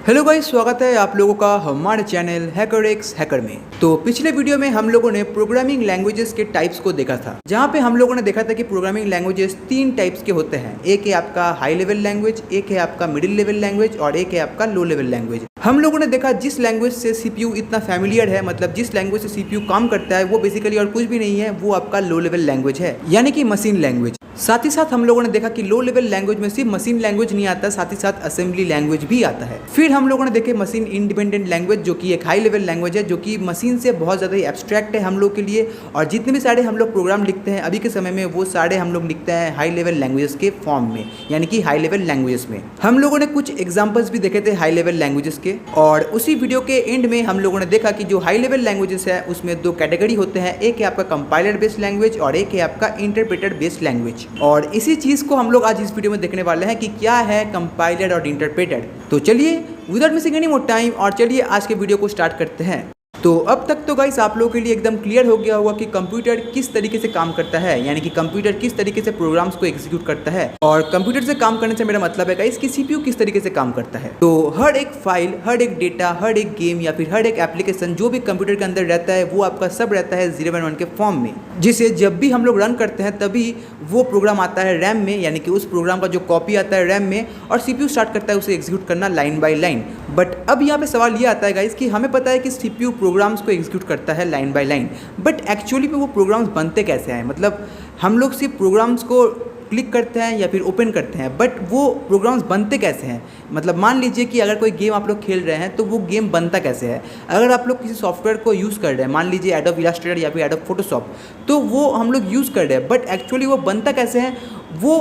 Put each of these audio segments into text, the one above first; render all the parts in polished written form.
Hello guys, स्वागत है आप लोगों का हमारे चैनल हैकरएक्स हैकर में। तो पिछले वीडियो में हम लोगों ने प्रोग्रामिंग लैंग्वेजेस के टाइप्स को देखा था, जहाँ पे हम लोगों ने देखा था कि प्रोग्रामिंग लैंग्वेजेस 3 टाइप्स के होते हैं। एक है आपका हाई लेवल लैंग्वेज, एक है आपका मिडिल लेवल लैंग्वेज और एक है आपका लो लेवल लैंग्वेज। हम लोगों ने देखा जिस लैंग्वेज से सीपीयू इतना फैमिलियर है, मतलब जिस लैंग्वेज से सीपीयू काम करता है, वो बेसिकली और कुछ भी नहीं है, वो आपका लो लेवल लैंग्वेज है, यानी कि मशीन लैंग्वेज। साथ ही साथ हम लोगों ने देखा कि लो लेवल लैंग्वेज में सिर्फ मशीन लैंग्वेज नहीं आता, साथ ही साथ असेंबली लैंग्वेज भी आता है। फिर हम लोगों ने देखे मशीन इंडिपेंडेंट लैंग्वेज, जो कि एक हाई लेवल लैंग्वेज है, जो कि मशीन से बहुत ज़्यादा ही एब्स्ट्रैक्ट है हम लोग के लिए, और जितने भी सारे हम लोग प्रोग्राम लिखते हैं अभी के समय में, वो सारे हम लोग लिखते हैं हाई लेवल लैंग्वेजेस के फॉर्म में, यानी कि हाई लेवल लैंग्वेजेस में। हम लोगों ने कुछ एग्जाम्पल्स भी देखे थे हाई लेवल लैंग्वेजेस के, और उसी वीडियो के एंड में हम लोगों ने देखा कि जो हाई लेवल लैंग्वेजेस है उसमें 2 कैटेगरी होते हैं। एक है आपका कंपाइलर बेस्ड लैंग्वेज और एक है आपका इंटरप्रेटर बेस्ड लैंग्वेज। और इसी चीज़ को हम लोग आज इस वीडियो में देखने वाले हैं कि क्या है कंपाइलर और इंटरप्रेटर। तो चलिए without missing any more time, और चलिए आज के वीडियो को स्टार्ट करते हैं। तो अब तक तो गाइस आप लोगों के लिए एकदम क्लियर हो गया होगा कि कंप्यूटर किस तरीके से काम करता है, यानी कि कंप्यूटर किस तरीके से प्रोग्राम्स को एग्जीक्यूट करता है। और कंप्यूटर से काम करने से मेरा मतलब है गाइस कि सीपीयू किस तरीके से काम करता है। तो हर एक फाइल, हर एक डेटा, हर एक गेम या फिर हर एक एप्लीकेशन जो भी कंप्यूटर के अंदर रहता है, वो आपका सब रहता है 011 के फॉर्म में, जिसे जब भी हम लोग रन करते हैं तभी वो प्रोग्राम आता है रैम में, यानी कि उस प्रोग्राम का जो कॉपी आता है रैम में, और सीपीयू स्टार्ट करता है उसे एग्जीक्यूट करना लाइन बाय लाइन। बट अब यहाँ पे सवाल ये आता है गाइस कि हमें पता है कि सीपीयू प्रोग्राम्स को एग्जीक्यूट करता है line by line, but actually में वो प्रोग्राम्स बनते कैसे हैं। मतलब हम लोग सिर्फ प्रोग्राम्स को क्लिक करते हैं या फिर ओपन करते हैं, बट वो प्रोग्राम्स बनते कैसे हैं। मतलब मान लीजिए कि अगर कोई गेम आप लोग खेल रहे हैं तो वो गेम बनता कैसे है। अगर आप लोग किसी सॉफ्टवेयर को यूज़ कर रहे हैं, मान लीजिए एडोब इलस्ट्रेटर या फिर एडोब फोटोशॉप, तो वो हम लोग यूज़ कर रहे हैं, बट एक्चुअली वो बनता कैसे है, वो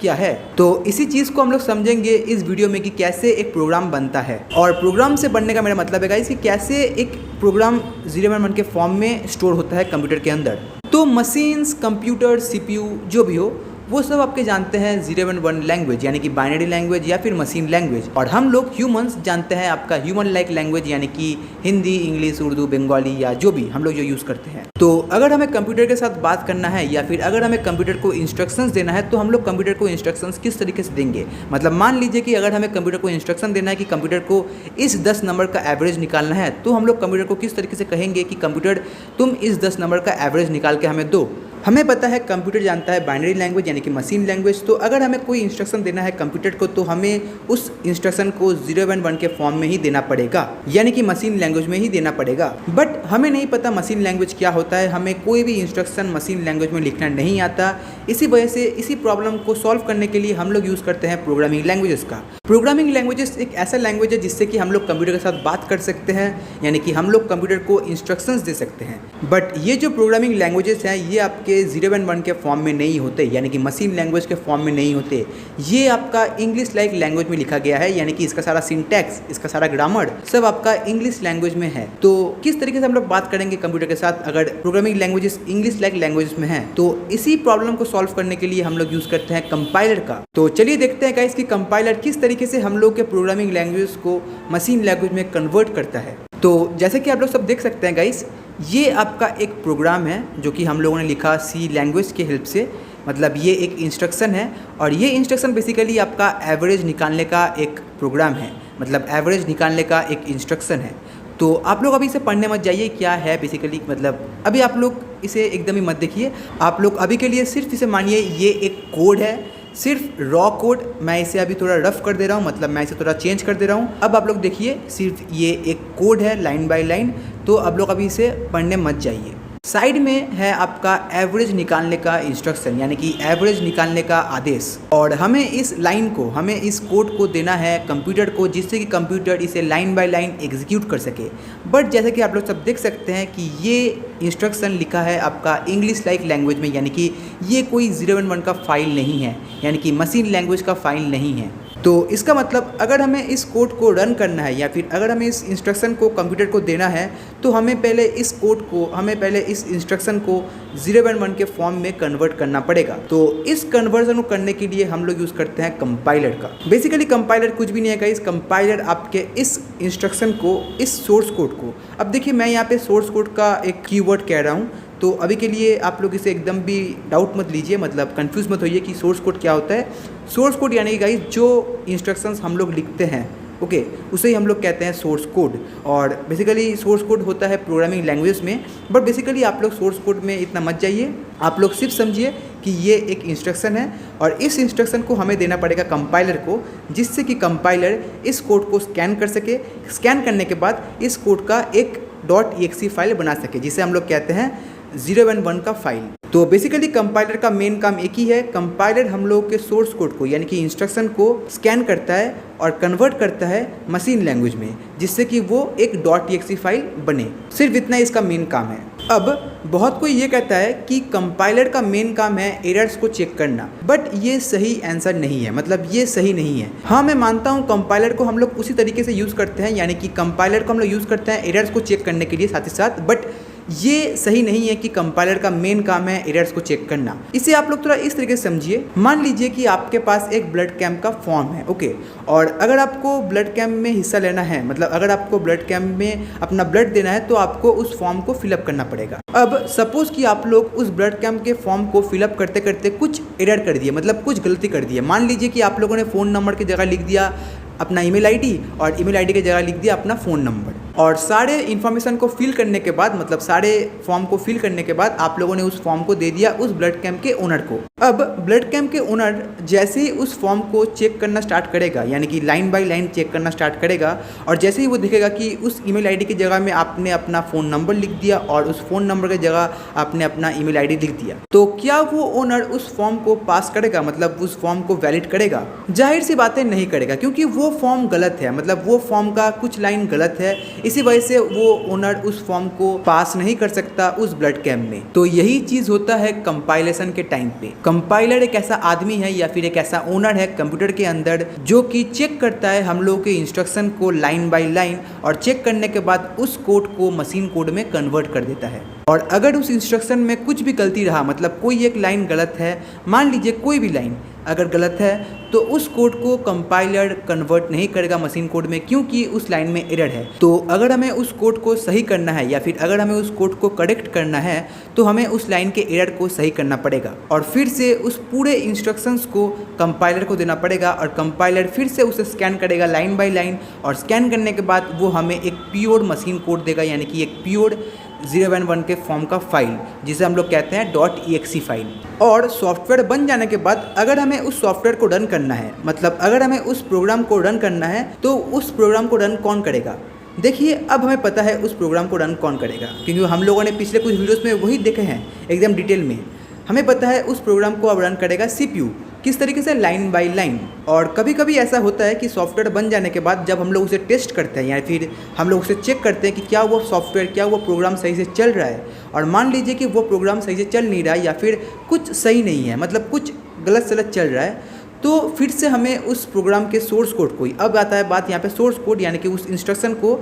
क्या है। तो इसी चीज़ को हम लोग समझेंगे इस वीडियो में कि कैसे एक प्रोग्राम बनता है। और प्रोग्राम से बनने का मेरा मतलब है कि कैसे एक प्रोग्राम 011 के फॉर्म में स्टोर होता है कंप्यूटर के अंदर। तो मशीन्स, कंप्यूटर, सीपीयू जो भी हो, वो सब आपके जानते हैं 011 लैंग्वेज, यानी कि बाइनरी लैंग्वेज या फिर मशीन लैंग्वेज। और हम लोग ह्यूमंस जानते हैं आपका ह्यूमन लाइक लैंग्वेज, यानी कि हिंदी, इंग्लिश, उर्दू, बंगाली या जो भी हम लोग जो यूज़ करते हैं। तो अगर हमें कंप्यूटर के साथ बात करना है या फिर अगर हमें कंप्यूटर को इंस्ट्रक्शंस देना है, तो हम लोग कंप्यूटर को इंस्ट्रक्शंस किस तरीके से देंगे। मतलब मान लीजिए कि अगर हमें कंप्यूटर को इंस्ट्रक्शन देना है कि कंप्यूटर को इस 10 नंबर का एवरेज निकालना है, तो हम लोग कंप्यूटर को किस तरीके से कहेंगे कि कंप्यूटर तुम इस 10 नंबर का एवरेज निकाल के हमें दो। हमें पता है कंप्यूटर जानता है बाइनरी लैंग्वेज, यानी कि मशीन लैंग्वेज। तो अगर हमें कोई इंस्ट्रक्शन देना है कंप्यूटर को, तो हमें उस इंस्ट्रक्शन को 011 के फॉर्म में ही देना पड़ेगा, यानी कि मशीन लैंग्वेज में ही देना पड़ेगा। बट हमें नहीं पता मशीन लैंग्वेज क्या होता है, हमें कोई भी इंस्ट्रक्शन मशीन लैंग्वेज में लिखना नहीं आता। इसी वजह से इसी प्रॉब्लम को सॉल्व करने के लिए हम लोग यूज़ करते हैं प्रोग्रामिंग लैंग्वेजेस का। प्रोग्रामिंग लैंग्वेजेस एक ऐसा लैंग्वेज है जिससे कि हम लोग कंप्यूटर के साथ बात कर सकते हैं, यानी कि हम लोग कंप्यूटर को इंस्ट्रक्शंस दे सकते हैं। बट ये जो प्रोग्रामिंग लैंग्वेजेस हैं, ये आपके 011 के फॉर्म में नहीं होते, यानी कि मशीन लैंग्वेज के फॉर्म में नहीं होते। ये आपका इंग्लिश लाइक लैंग्वेज में लिखा गया है, यानी कि इसका सारा सिंटैक्स, इसका सारा ग्रामर सब आपका इंग्लिश लैंग्वेज में है। तो किस तरीके से हम लोग बात करेंगे कंप्यूटर के साथ अगर programming languages English like language में है। तो इसी प्रॉब्लम को सॉल्व करने के लिए हम लोग यूज़ करते हैं कंपाइलर का। तो चलिए देखते हैं गाइस कि कंपाइलर किस तरीके से हम लोग के प्रोग्रामिंग लैंग्वेज को मशीन लैंग्वेज में कन्वर्ट करता है। तो जैसे कि आप लोग सब देख सकते हैं गाइस, ये आपका एक प्रोग्राम है जो कि हम लोगों ने लिखा सी लैंग्वेज के हेल्प से। मतलब ये एक इंस्ट्रक्शन है, और ये इंस्ट्रक्शन बेसिकली आपका एवरेज निकालने का एक प्रोग्राम है, मतलब एवरेज निकालने का एक इंस्ट्रक्शन है। तो आप लोग अभी इसे पढ़ने मत जाइए क्या है बेसिकली, मतलब अभी आप लोग इसे एकदम ही मत देखिए। आप लोग अभी के लिए सिर्फ इसे मानिए ये एक कोड है, सिर्फ रॉ कोड। मैं इसे अभी थोड़ा रफ कर दे रहा हूँ, मतलब मैं इसे थोड़ा चेंज कर दे रहा हूँ। अब आप लोग देखिए, सिर्फ ये एक कोड है लाइन बाय लाइन। तो आप लोग अभी इसे पढ़ने मत जाइए। साइड में है आपका एवरेज निकालने का इंस्ट्रक्शन, यानी कि एवरेज निकालने का आदेश, और हमें इस लाइन को, हमें इस कोड को देना है कंप्यूटर को, जिससे कि कंप्यूटर इसे लाइन बाय लाइन एग्जीक्यूट कर सके। बट जैसे कि आप लोग सब देख सकते हैं कि ये इंस्ट्रक्शन लिखा है आपका इंग्लिश लाइक लैंग्वेज में, यानी कि ये कोई 011 का फाइल नहीं है, यानी कि मशीन लैंग्वेज का फाइल नहीं है। तो इसका मतलब अगर हमें इस कोड को रन करना है या फिर अगर हमें इस इंस्ट्रक्शन को कंप्यूटर को देना है, तो हमें पहले इस कोड को, हमें पहले इस इंस्ट्रक्शन को 011 के फॉर्म में कन्वर्ट करना पड़ेगा। तो इस कन्वर्जन को करने के लिए हम लोग यूज़ करते हैं कंपाइलर का। बेसिकली कंपाइलर कुछ भी नहीं है गाइस, कंपाइलर आपके इस इंस्ट्रक्शन को, इस सोर्स कोड को, अब देखिए मैं यहाँ पे सोर्स कोड का एक कीवर्ड कह रहा हूँ, तो अभी के लिए आप लोग इसे एकदम भी डाउट मत लीजिए, मतलब कंफ्यूज मत होइए कि सोर्स कोड क्या होता है। सोर्स कोड यानी कि गाइस जो इंस्ट्रक्शंस हम लोग लिखते हैं ओके, उसे ही हम लोग कहते हैं सोर्स कोड। और बेसिकली सोर्स कोड होता है प्रोग्रामिंग लैंग्वेज में, बट बेसिकली आप लोग सोर्स कोड में इतना मत जाइए, आप लोग सिर्फ समझिए कि ये एक इंस्ट्रक्शन है और इस इंस्ट्रक्शन को हमें देना पड़ेगा कंपाइलर को, जिससे कि कंपाइलर इस कोड को स्कैन कर सके। स्कैन करने के बाद इस कोड का एक .exe फाइल बना सके, जिसे हम लोग कहते हैं 011 का फाइल। तो बेसिकली कंपाइलर का मेन काम एक ही है, कंपाइलर हम लोग के सोर्स कोड को यानी कि इंस्ट्रक्शन को स्कैन करता है और कन्वर्ट करता है मशीन लैंग्वेज में, जिससे कि वो एक .exe फाइल बने। सिर्फ इतना इसका मेन काम है। अब बहुत कोई ये कहता है कि कंपाइलर का मेन काम है एरर्स को चेक करना, बट ये सही आंसर नहीं है, मतलब ये सही नहीं है। हाँ, मैं मानता हूँ कंपाइलर को हम लोग उसी तरीके से यूज़ करते हैं, यानी कि कंपाइलर को हम लोग यूज़ करते हैं एरर्स को चेक करने के लिए साथ ही साथ, बट ये सही नहीं है कि कंपाइलर का मेन काम है एरर्स को चेक करना। इसे आप लोग थोड़ा इस तरीके से समझिए। मान लीजिए कि आपके पास एक ब्लड कैंप का फॉर्म है, ओके, और अगर आपको ब्लड कैंप में हिस्सा लेना है, मतलब अगर आपको ब्लड कैंप में अपना ब्लड देना है, तो आपको उस फॉर्म को फिलअप करना पड़ेगा। अब सपोज कि आप लोग उस ब्लड कैंप के फॉर्म को फिलअप करते करते कुछ एरर कर दिए, मतलब कुछ गलती कर दी है। मान लीजिए कि आप लोगों ने फ़ोन नंबर की जगह लिख दिया अपना ईमेल आईडी और ईमेल आईडी की जगह लिख दिया अपना फ़ोन नंबर, और सारे इन्फॉर्मेशन को फिल करने के बाद, मतलब सारे फॉर्म को फिल करने के बाद आप लोगों ने उस फॉर्म को दे दिया उस ब्लड कैंप के ओनर को। अब ब्लड कैंप के ओनर जैसे ही उस फॉर्म को चेक करना स्टार्ट करेगा, यानी कि लाइन बाय लाइन चेक करना स्टार्ट करेगा, और जैसे ही वो देखेगा कि उस ईमेल आईडी की जगह में आपने अपना फ़ोन नंबर लिख दिया और उस फ़ोन नंबर की जगह आपने अपना ईमेल आईडी लिख दिया, तो क्या वो ओनर उस फॉर्म को पास करेगा, मतलब उस फॉर्म को वैलिड करेगा? जाहिर सी बातें नहीं करेगा, क्योंकि वो फॉर्म गलत है, मतलब वो फॉर्म का कुछ लाइन गलत है। इसी वजह से वो ओनर उस फॉर्म को पास नहीं कर सकता उस ब्लड कैंप में। तो यही चीज़ होता है कंपाइलेशन के टाइम पे। कंपाइलर एक ऐसा आदमी है या फिर एक ऐसा ओनर है कंप्यूटर के अंदर जो कि चेक करता है हम लोग के इंस्ट्रक्शन को लाइन बाय लाइन, और चेक करने के बाद उस कोड को मशीन कोड में कन्वर्ट कर देता है। और अगर उस इंस्ट्रक्शन में कुछ भी गलती रहा, मतलब कोई एक लाइन गलत है, मान लीजिए कोई भी लाइन अगर गलत है, तो उस कोड को कंपाइलर कन्वर्ट नहीं करेगा मशीन कोड में, क्योंकि उस लाइन में एरर है। तो अगर हमें उस कोड को सही करना है या फिर अगर हमें उस कोड को करेक्ट करना है, तो हमें उस लाइन के एरर को सही करना पड़ेगा और फिर से उस पूरे इंस्ट्रक्शंस को कंपाइलर को देना पड़ेगा, और कंपाइलर फिर से उसे स्कैन करेगा लाइन बाय लाइन, और स्कैन करने के बाद वो हमें एक प्योर मशीन कोड देगा, यानी कि एक प्योर 011 के फॉर्म का फाइल, जिसे हम लोग कहते हैं .exe फाइल। और सॉफ्टवेयर बन जाने के बाद अगर हमें उस सॉफ्टवेयर को रन करना है, मतलब अगर हमें उस प्रोग्राम को रन करना है, तो उस प्रोग्राम को रन कौन करेगा? देखिए, अब हमें पता है उस प्रोग्राम को रन कौन करेगा, क्योंकि हम लोगों ने पिछले कुछ वीडियोस में वही देखे हैं एकदम डिटेल में। हमें पता है उस प्रोग्राम को अब रन करेगा CPU। किस तरीके से? Line by line. और कभी कभी ऐसा होता है कि सॉफ्टवेयर बन जाने के बाद जब हम लोग उसे टेस्ट करते हैं या फिर हम लोग उसे चेक करते हैं कि क्या वो सॉफ्टवेयर, क्या वो प्रोग्राम सही से चल रहा है, और मान लीजिए कि वो प्रोग्राम सही से चल नहीं रहा है या फिर कुछ सही नहीं है, मतलब कुछ गलत सलत चल रहा है, तो फिर से हमें उस प्रोग्राम के सोर्स कोड को, अब आता है बात यहाँ पे सोर्स कोड, यानी कि उस इंस्ट्रक्शन को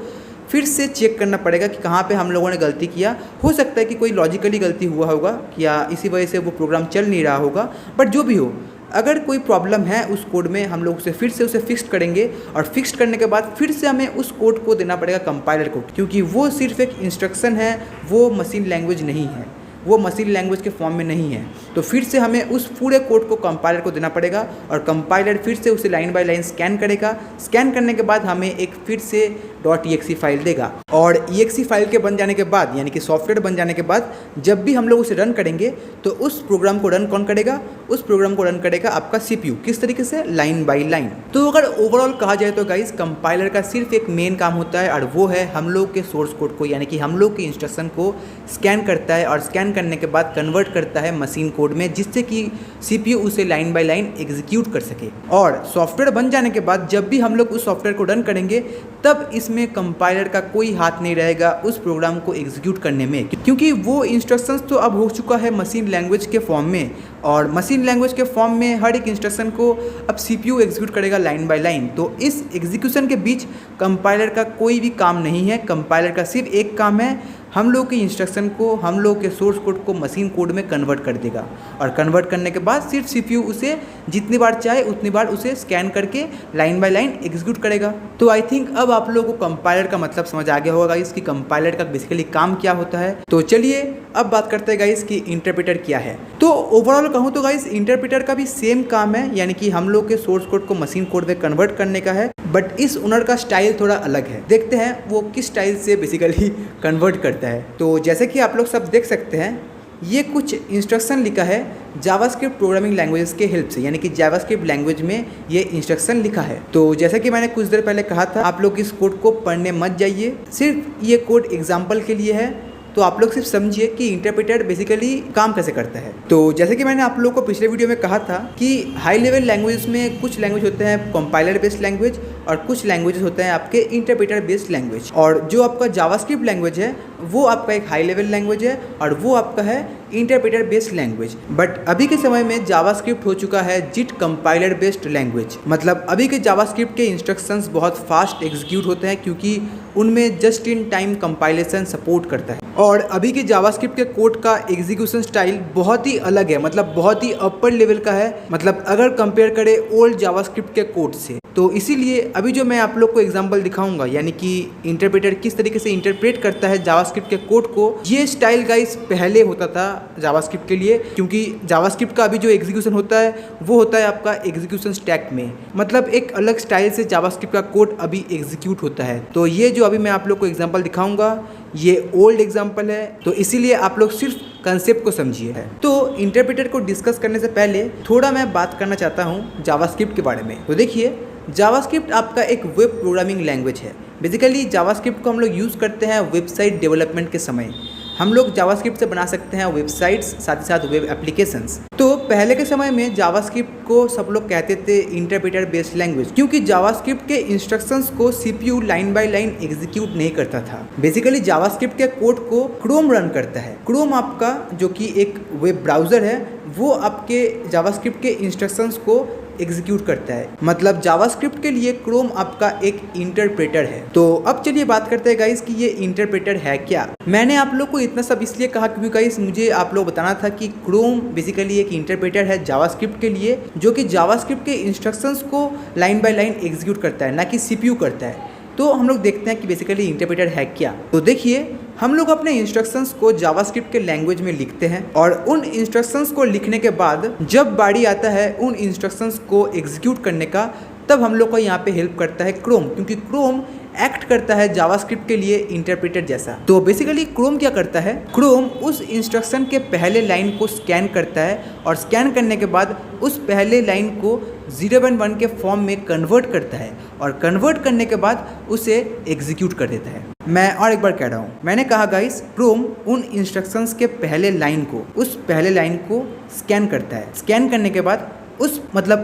फिर से चेक करना पड़ेगा कि कहाँ पे हम लोगों ने गलती किया। हो सकता है कि कोई लॉजिकली गलती हुआ होगा या इसी वजह से वो प्रोग्राम चल नहीं रहा होगा, बट जो भी हो, अगर कोई प्रॉब्लम है उस कोड में, हम लोग उसे फिर से उसे फिक्स करेंगे, और फिक्स करने के बाद फिर से हमें उस कोड को देना पड़ेगा कंपाइलर को, क्योंकि वो सिर्फ एक इंस्ट्रक्शन है, वो मशीन लैंग्वेज नहीं है, वो मशीन लैंग्वेज के फॉर्म में नहीं है। तो फिर से हमें उस पूरे कोड को कंपाइलर को देना पड़ेगा, और कंपाइलर फिर से उसे लाइन बाय लाइन स्कैन करेगा। स्कैन करने के बाद हमें एक फिर से .exe फाइल देगा, और exe फाइल के बन जाने के बाद, यानी कि सॉफ्टवेयर बन जाने के बाद, जब भी हम लोग उसे रन करेंगे, तो उस प्रोग्राम को रन कौन करेगा? उस प्रोग्राम को रन करेगा आपका CPU। किस तरीके से? Line by line. तो अगर ओवरऑल कहा जाए तो गाइस, कंपाइलर का सिर्फ एक मेन काम होता है, और वो है हम लोग के सोर्स कोड को, यानी कि हम लोग के इंस्ट्रक्शन को स्कैन करता है, और स्कैन करने के बाद कन्वर्ट करता है मशीन कोड में, जिससे कि CPU उसे लाइन बाय लाइन एग्जीक्यूट कर सके। और सॉफ्टवेयर बन जाने के बाद जब भी हम लोग उस सॉफ्टवेयर को रन करेंगे, तब इसमें कंपाइलर का कोई हाथ नहीं रहेगा उस प्रोग्राम को एग्जीक्यूट करने में, क्योंकि वो इंस्ट्रक्शंस तो अब हो चुका है मशीन लैंग्वेज के फॉर्म में, और मशीन लैंग्वेज के फॉर्म में हर एक इंस्ट्रक्शन को अब CPU एग्जीक्यूट करेगा लाइन बाय लाइन। तो इस एग्जीक्यूशन के बीच कंपाइलर का कोई भी काम नहीं है। कंपाइलर का सिर्फ एक काम है, हम लोग के इंस्ट्रक्शन को, हम लोग के सोर्स कोड को मशीन कोड में कन्वर्ट कर देगा। और कन्वर्ट करने के बाद सिर्फ CPU उसे जितनी बार चाहे उतनी बार उसे स्कैन करके लाइन बाय लाइन एग्जीक्यूट करेगा। तो आई थिंक अब आप लोगों को कंपाइलर का मतलब समझ आ गया होगा गाइस कि कंपाइलर का बेसिकली काम क्या होता है। तो चलिए अब बात करते हैं गाइस कि इंटरप्रेटर क्या है। तो ओवरऑल कहूँ तो गाइस इंटरप्रेटर का भी सेम काम है, यानी कि हम लोग के सोर्स कोड को मशीन कोड में कन्वर्ट करने का है, बट इस ओनर का स्टाइल थोड़ा अलग है। देखते हैं वो किस स्टाइल से बेसिकली कन्वर्ट करता है। तो जैसे कि आप लोग सब देख सकते हैं, ये कुछ इंस्ट्रक्शन लिखा है जावास्क्रिप्ट प्रोग्रामिंग लैंग्वेजेस के हेल्प से, यानी कि जावास्क्रिप्ट लैंग्वेज में ये इंस्ट्रक्शन लिखा है। तो जैसे कि मैंने कुछ देर पहले कहा था, आप लोग इस कोड को पढ़ने मत जाइए, सिर्फ ये कोड एग्जाम्पल के लिए है। तो आप लोग सिर्फ समझिए कि इंटरप्रेटर बेसिकली काम कैसे करता है। तो जैसे कि मैंने आप लोग को पिछले वीडियो में कहा था कि हाई लेवल लैंग्वेज में कुछ लैंग्वेज होते हैं कंपाइलर बेस्ड लैंग्वेज और कुछ लैंग्वेजेस होते हैं आपके इंटरप्रेटर बेस्ड लैंग्वेज। और जो आपका जावास्क्रिप्ट लैंग्वेज है वो आपका एक हाई लेवल लैंग्वेज है और वो आपका है इंटरप्रेटर बेस्ड लैंग्वेज। बट अभी के समय में जावास्क्रिप्ट हो चुका है जिट कंपाइलर बेस्ड लैंग्वेज। मतलब अभी के जावास्क्रिप्ट के इंस्ट्रक्शंस बहुत फास्ट एग्जीक्यूट होते हैं क्योंकि उनमें just in time compilation support करता है। और अभी के जावास्क्रिप्ट के कोड का एग्जीक्यूशन स्टाइल बहुत ही अलग है, मतलब बहुत ही अपर लेवल का है, मतलब अगर कंपेयर करें ओल्ड जावास्क्रिप्ट के कोड से। तो इसीलिए अभी जो मैं आप लोग को एग्जांपल दिखाऊंगा, यानी कि इंटरप्रेटर किस तरीके से इंटरप्रेट करता है जावास्क्रिप्ट के कोड को, ये स्टाइल गाइस पहले होता था जावास्क्रिप्ट के लिए, क्योंकि जावास्क्रिप्ट का अभी जो एग्जीक्यूशन होता है वो होता है आपका एग्जीक्यूशन स्टैक में। मतलब एक अलग स्टाइल से जावास्क्रिप्ट का कोड अभी एग्जीक्यूट होता है। तो ये जो अभी मैं आप लोग को एग्जाम्पल दिखाऊंगा ये ओल्ड एग्जाम्पल है, तो इसीलिए आप लोग सिर्फ कंसेप्ट को समझिए। तो इंटरप्रेटर को डिस्कस करने से पहले थोड़ा मैं बात करना चाहता हूँ जावास्क्रिप्ट के बारे में। तो देखिए, जावास्क्रिप्ट आपका एक वेब प्रोग्रामिंग लैंग्वेज है। बेसिकली जावास्क्रिप्ट को हम लोग यूज़ करते हैं वेबसाइट डेवलपमेंट के समय। हम लोग जावास्क्रिप्ट से बना सकते हैं वेबसाइट्स, साथ ही साथ वेब एप्लीकेशंस। तो पहले के समय में जावास्क्रिप्ट को सब लोग कहते थे इंटरप्रेटर बेस्ड लैंग्वेज, क्योंकि जावास्क्रिप्ट के इंस्ट्रक्शंस को CPU line by line execute नहीं करता था। बेसिकली जावास्क्रिप्ट के कोड को क्रोम रन करता है। क्रोम आपका जो कि एक वेब ब्राउज़र है, वो आपके जावास्क्रिप्ट के इंस्ट्रक्शंस को एग्जीक्यूट करता है। मतलब जावास्क्रिप्ट के लिए क्रोम आपका एक इंटरप्रेटर है। तो अब चलिए बात करते हैं गाइस कि ये इंटरप्रेटर है क्या। मैंने आप लोग को इतना सब इसलिए कहा क्योंकि गाइस मुझे आप लोग बताना था कि क्रोम बेसिकली एक इंटरप्रेटर है जावास्क्रिप्ट के लिए, जो कि जावास्क्रिप्ट के इंस्ट्रक्शंस को लाइन बाय लाइन एग्जीक्यूट करता है, ना कि CPU करता है। तो हम लोग देखते हैं कि बेसिकली इंटरप्रेटर है क्या। तो देखिए, हम लोग अपने इंस्ट्रक्शंस को जावास्क्रिप्ट के लैंग्वेज में लिखते हैं और उन इंस्ट्रक्शंस को लिखने के बाद जब बारी आता है उन इंस्ट्रक्शंस को एग्जीक्यूट करने का, तब हम लोग को यहाँ पे हेल्प करता है क्रोम, क्योंकि क्रोम एक्ट करता है जावास्क्रिप्ट के लिए इंटरप्रेटर जैसा। तो बेसिकली क्रोम क्या करता है, क्रोम उस इंस्ट्रक्शन के पहले लाइन को स्कैन करता है और स्कैन करने के बाद उस पहले लाइन को 0 के फॉर्म में कन्वर्ट करता है और कन्वर्ट करने के बाद उसे एग्जीक्यूट कर देता है। मैं और एक बार कह रहा हूँ, मैंने कहा गाइस, क्रोम उन इंस्ट्रक्शंस के पहले लाइन को, उस पहले लाइन को स्कैन करता है। स्कैन करने के बाद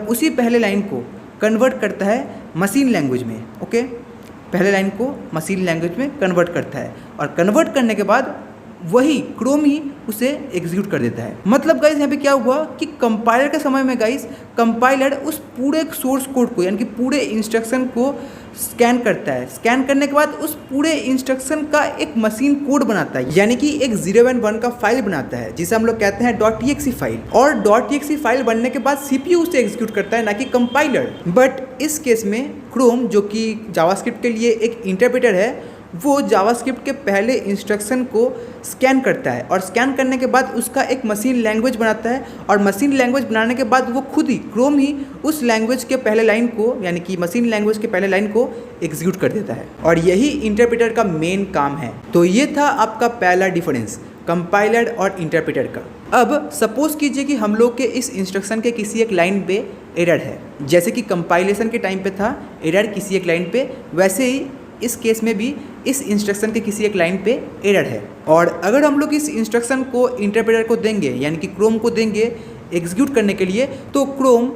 उसी पहले लाइन को कन्वर्ट करता है मशीन लैंग्वेज में। ओके, पहले लाइन को मशीन लैंग्वेज में कन्वर्ट करता है और कन्वर्ट करने के बाद वही क्रोम ही उसे एग्जीक्यूट कर देता है। मतलब गाइस यहाँ पे क्या हुआ कि कंपाइलर के समय में गाइस कंपाइलर उस पूरे सोर्स कोड को, यानी कि पूरे इंस्ट्रक्शन को स्कैन करता है। स्कैन करने के बाद उस पूरे इंस्ट्रक्शन का एक मशीन कोड बनाता है, यानी कि एक 0 का फाइल बनाता है, जिसे हम लोग कहते हैं .exe फाइल। और .exe फाइल बनने के बाद CPU उसे एग्जीक्यूट करता है, ना कि कंपाइलर। बट इस केस में क्रोम, जो कि जावास्क्रिप्ट के लिए एक इंटरप्रेटर है, वो जावास्क्रिप्ट के पहले इंस्ट्रक्शन को स्कैन करता है और स्कैन करने के बाद उसका एक मशीन लैंग्वेज बनाता है और मशीन लैंग्वेज बनाने के बाद वो खुद ही क्रोम ही उस लैंग्वेज के पहले लाइन को, यानी कि मशीन लैंग्वेज के पहले लाइन को एग्जीक्यूट कर देता है। और यही इंटरप्रेटर का मेन काम है। तो ये था आपका पहला डिफरेंस कंपाइलर और इंटरप्रेटर का। अब सपोज कीजिए कि हम लोग के इस इंस्ट्रक्शन के किसी एक लाइन पे एरर है, जैसे कि कंपाइलेशन के टाइम पे था एरर किसी एक लाइन पे, वैसे ही इस केस में भी इस इंस्ट्रक्शन के किसी एक लाइन पे एरर है। और अगर हम लोग इस इंस्ट्रक्शन को इंटरप्रेटर को देंगे, यानी कि क्रोम को देंगे एग्जीक्यूट करने के लिए, तो क्रोम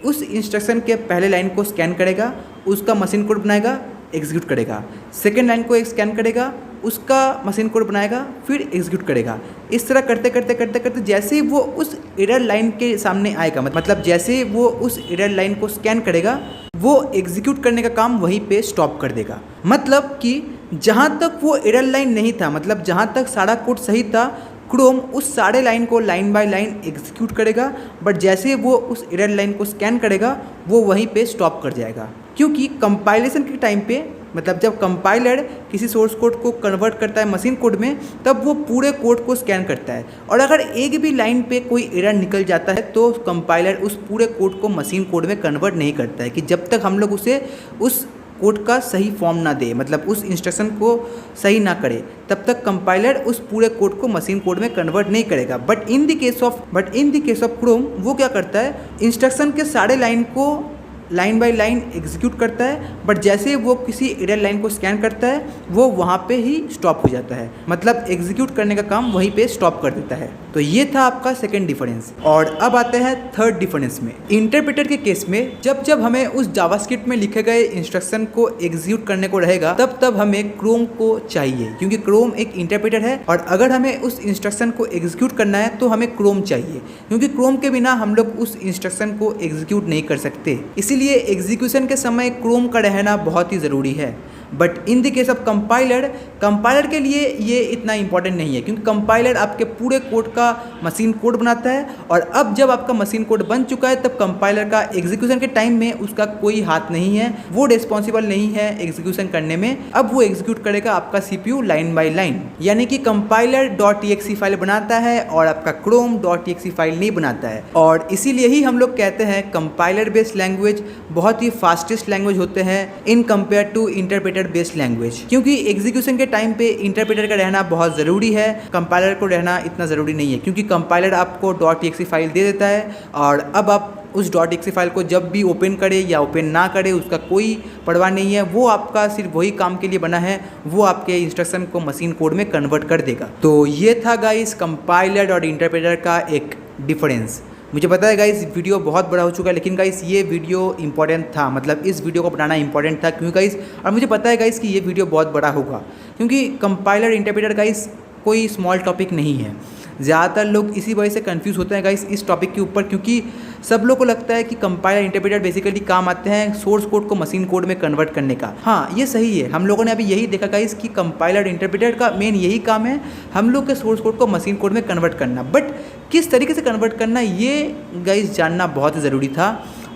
उस इंस्ट्रक्शन के पहले लाइन को स्कैन करेगा, उसका मशीन कोड बनाएगा, एग्जीक्यूट करेगा। सेकेंड लाइन को स्कैन करेगा, उसका मशीन कोड बनाएगा, फिर एग्जीक्यूट करेगा। इस तरह करते करते जैसे ही वो उस एरर लाइन के सामने आएगा, मतलब जैसे वो उस एरर लाइन को स्कैन करेगा, वो एग्जीक्यूट करने का काम वहीं पे स्टॉप कर देगा। मतलब कि जहाँ तक वो एरर लाइन नहीं था, मतलब जहाँ तक सारा कोड सही था, क्रोम उस सारे लाइन को लाइन बाय लाइन एग्जीक्यूट करेगा, बट जैसे वो उस एरर लाइन को स्कैन करेगा वो वहीं पे स्टॉप कर जाएगा। क्योंकि कंपाइलेशन के टाइम पे, मतलब जब कंपाइलर किसी सोर्स कोड को कन्वर्ट करता है मशीन कोड में, तब वो पूरे कोड को स्कैन करता है, और अगर एक भी लाइन पे कोई एरर निकल जाता है तो कंपाइलर उस पूरे कोड को मशीन कोड में कन्वर्ट नहीं करता है, कि जब तक हम लोग उसे उस कोड का सही फॉर्म ना दे, मतलब उस इंस्ट्रक्शन को सही ना करे, तब तक कंपाइलर उस पूरे कोड को मशीन कोड में कन्वर्ट नहीं करेगा। But in the case of Chrome वो क्या करता है, इंस्ट्रक्शन के सारे लाइन को लाइन बाय लाइन एग्जीक्यूट करता है, बट जैसे वो किसी एरर लाइन को स्कैन करता है वो वहाँ पे ही स्टॉप हो जाता है, मतलब एग्जीक्यूट करने का काम वहीं पे स्टॉप कर देता है। तो ये था आपका सेकंड डिफरेंस। और अब आते हैं थर्ड डिफरेंस में। इंटरप्रेटर के केस में जब हमें उस जावास्क्रिप्ट में लिखे गए इंस्ट्रक्शन को एग्जीक्यूट करने को रहेगा, तब हमें क्रोम को चाहिए, क्योंकि क्रोम एक इंटरप्रेटर है, और अगर हमें उस इंस्ट्रक्शन को एग्जीक्यूट करना है तो हमें क्रोम चाहिए, क्योंकि क्रोम के बिना हम लोग उस इंस्ट्रक्शन को एग्जीक्यूट नहीं कर सकते। इसीलिए एग्जीक्यूशन के समय क्रोम का रहना बहुत ही ज़रूरी है। But in the case of compiler के लिए ये इतना इंपॉर्टेंट नहीं है, क्योंकि कंपाइलर आपके पूरे कोड का मशीन कोड बनाता है, और अब जब आपका मशीन कोड बन चुका है तब कंपाइलर का एग्जीक्यूशन के टाइम में उसका कोई हाथ नहीं है, वो रिस्पॉन्सिबल नहीं है एग्जीक्यूशन करने में। अब वो एग्जीक्यूट करेगा आपका CPU लाइन बाय लाइन, यानी कि कंपाइलर .exe फाइल बनाता है और आपका क्रोम .exe फाइल नहीं बनाता है। और इसीलिए ही हम लोग कहते हैं कंपाइलर बेस्ड लैंग्वेज बहुत ही फास्टेस्ट लैंग्वेज होते हैं in compare to interpreter based language, क्योंकि एग्जीक्यूशन के टाइम पे इंटरप्रेटर का रहना बहुत ज़रूरी है, कंपाइलर को रहना इतना ज़रूरी नहीं है, क्योंकि कंपाइलर आपको .exe फाइल दे देता है, और अब आप उस .exe फाइल को जब भी ओपन करे या ओपन ना करे उसका कोई परवाह नहीं है, वो आपका सिर्फ वही काम के लिए बना है, वो आपके इंस्ट्रक्शन को मशीन कोड में कन्वर्ट कर देगा। तो ये था गाइस कंपाइलर और इंटरप्रेटर का एक डिफरेंस। मुझे पता है गाइस वीडियो बहुत बड़ा हो चुका है, लेकिन गाइस ये वीडियो इंपॉर्टेंट था, मतलब इस वीडियो को बनाना इंपॉर्टेंट था, क्योंकि गाइस, और मुझे पता है गाइस कि ये वीडियो बहुत बड़ा होगा, क्योंकि कंपाइलर इंटरप्रेटर गाइस कोई स्मॉल टॉपिक नहीं है। ज़्यादातर लोग इसी वजह से कंफ्यूज होते हैं गाइस इस टॉपिक के ऊपर, क्योंकि सब लोग को लगता है कि कंपाइलर इंटरप्रेटर बेसिकली काम आते हैं सोर्स कोड को मशीन कोड में कन्वर्ट करने का। हाँ, ये सही है, हम लोगों ने अभी यही देखा गाइस कि कंपाइलर इंटरप्रेटर का मेन यही काम है, हम लोग के सोर्स कोड को मशीन कोड में कन्वर्ट करना। बट किस तरीके से कन्वर्ट करना, ये गाइस जानना बहुत ज़रूरी था,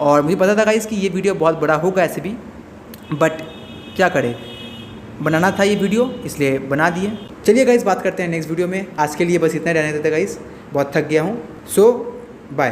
और मुझे पता था गाइस कि ये वीडियो बहुत बड़ा होगा ऐसे भी, बट क्या करें, बनाना था ये वीडियो इसलिए बना दिए। चलिए गाइस बात करते हैं नेक्स्ट वीडियो में। आज के लिए बस इतना रहने देते गाइस, बहुत थक गया हूँ। सो बाय।